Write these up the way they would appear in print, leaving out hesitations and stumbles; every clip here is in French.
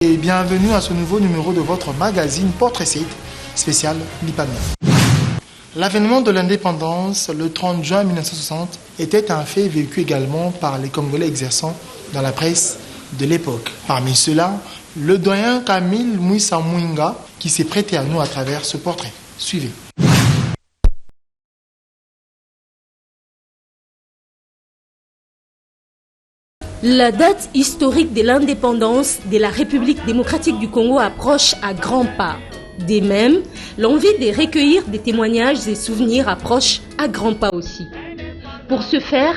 Et bienvenue à ce nouveau numéro de votre magazine Portrait Site spécial Lipami. L'avènement de l'indépendance le 30 juin 1960 était un fait vécu également par les Congolais exerçant dans la presse de l'époque. Parmi ceux-là, le doyen Camille Mouissa Mouinga qui s'est prêté à nous à travers ce portrait. Suivez. La date historique de l'indépendance de la République démocratique du Congo approche à grands pas. De même, l'envie de recueillir des témoignages et souvenirs approche à grands pas aussi. Pour ce faire,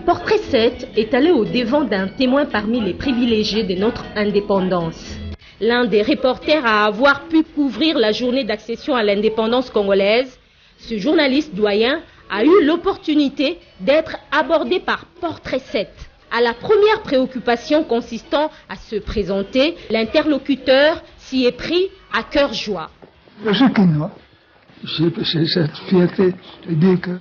Portrait 7 est allé au devant d'un témoin parmi les privilégiés de notre indépendance. L'un des reporters à avoir pu couvrir la journée d'accession à l'indépendance congolaise, ce journaliste doyen a eu l'opportunité d'être abordé par Portrait 7. À la première préoccupation consistant à se présenter, l'interlocuteur s'y est pris à cœur joie. Je suis quinois. J'ai cette fierté de dire que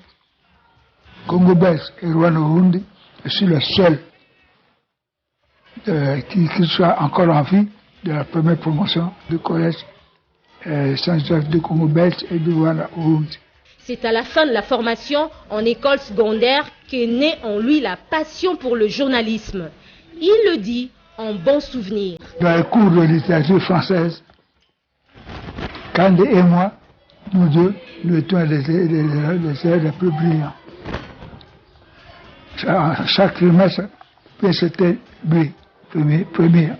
Congo Belge et Rwanda-Urundi, je suis le seul qui soit encore en vie de la première promotion du collège Saint-Joseph du Congo Belge et du Rwanda-Urundi. C'est à la fin de la formation en école secondaire qu'est née en lui la passion pour le journalisme. Il le dit en bon souvenir. Dans les cours de littérature française, Kandé et moi, nous deux, nous étions les élèves les plus brillants. Chaque trimestre, c'était lui, premier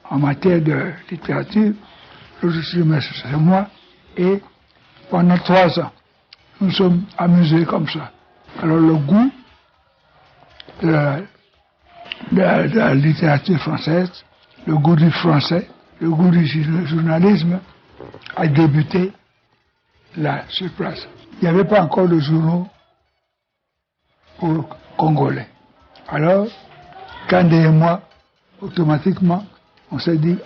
en matière de littérature, l'autre trimestre c'est moi, et pendant 3 ans, nous sommes amusés comme ça. Alors le goût de la littérature française, le goût du français, le goût du journalisme a débuté là, sur place. Il n'y avait pas encore de journaux pour Congolais. Alors, Kandé et moi, automatiquement, on s'est dit,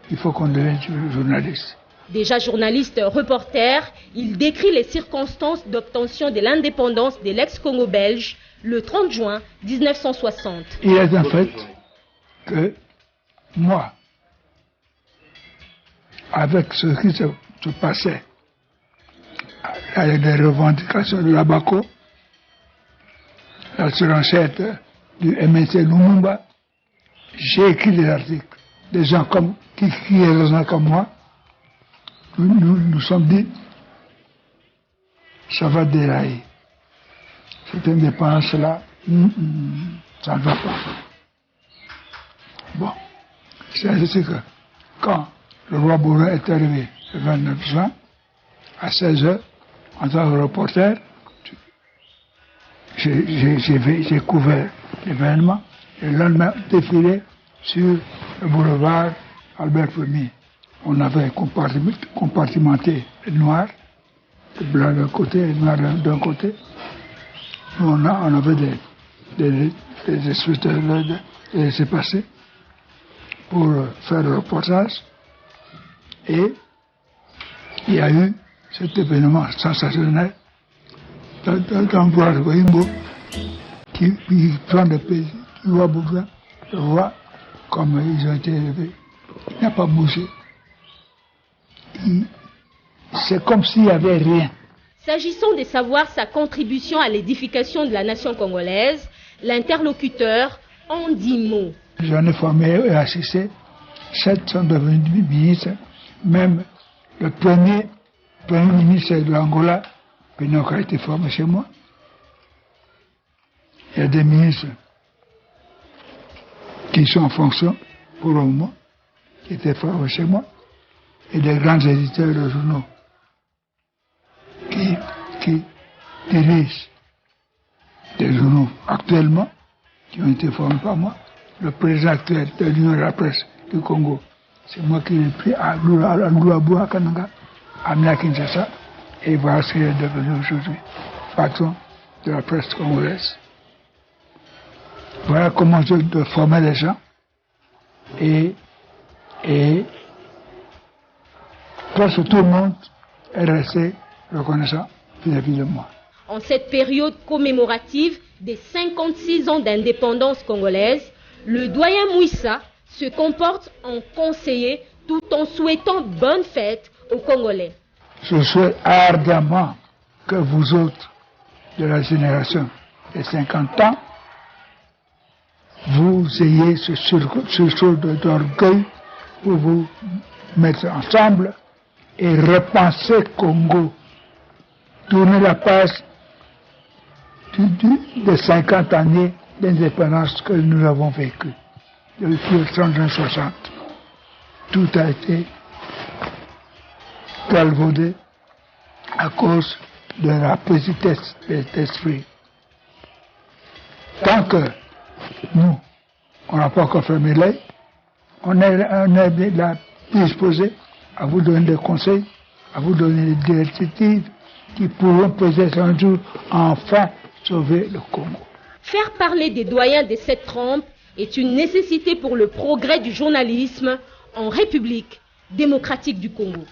il faut qu'on devienne journaliste. Déjà journaliste reporter, il décrit les circonstances d'obtention de l'indépendance de l'ex-Congo belge le 30 juin 1960. Il est un fait que moi, avec ce qui se passait, les revendications de l'Abaco, la surenchère du MNC Lumumba, j'ai écrit des articles. Des gens qui raisonnent comme moi, nous sommes dit, ça va dérailler. Cette indépendance-là, ça ne va pas. Bon, c'est ainsi que quand le roi Bourrin est arrivé le 29 juin, à 16h, en tant que reporter, j'ai couvert l'événement et le lendemain défilé sur le boulevard Albert Ier. On avait compartimenté les noirs, les blancs d'un côté et les noirs d'un côté. On avait des espèces de laissez-passer pour faire le reportage. Et il y a eu cet événement sensationnel d'Ambroise Goïmbo qui prend des pays, qui voit Bourgoin, le roi, comme ils ont été élevés. Il n'a pas bougé. C'est comme s'il n'y avait rien. S'agissant de savoir sa contribution à l'édification de la nation congolaise, l'interlocuteur en 10 mots. J'en ai formé et assisté. 7 sont devenus ministres. Même le premier ministre de l'Angola, Pinochet, a été formé chez moi. Il y a des ministres qui sont en fonction pour le moment, qui étaient formés chez moi, et des grands éditeurs de journaux qui dirigent des journaux actuellement, qui ont été formés par moi. Le président actuel de l'Union de la presse du Congo, c'est moi qui l'ai pris à Louabou, à Kananga, amené à Kinshasa, et voilà ce qu'il est devenu aujourd'hui, patron de la presse congolaise. Voilà comment je dois former les gens et presque tout le monde est resté reconnaissant vis-à-vis de moi. En cette période commémorative des 56 ans d'indépendance congolaise, le doyen Mouissa se comporte en conseiller tout en souhaitant bonne fête aux Congolais. Je souhaite ardemment que vous autres, de la génération des 50 ans, vous ayez ce sursaut d'orgueil pour vous mettre ensemble et repenser Congo. Tourner la page des 50 années d'indépendance que nous avons vécues. Depuis 1960, tout a été galvaudé à cause de la petitesse d'esprit. Tant que nous, on n'a pas encore fermé l'œil, on est là disposé à vous donner des conseils, à vous donner des directives qui pourront peut-être un jour enfin sauver le Congo. Faire parler des doyens de cette trempe est une nécessité pour le progrès du journalisme en République démocratique du Congo.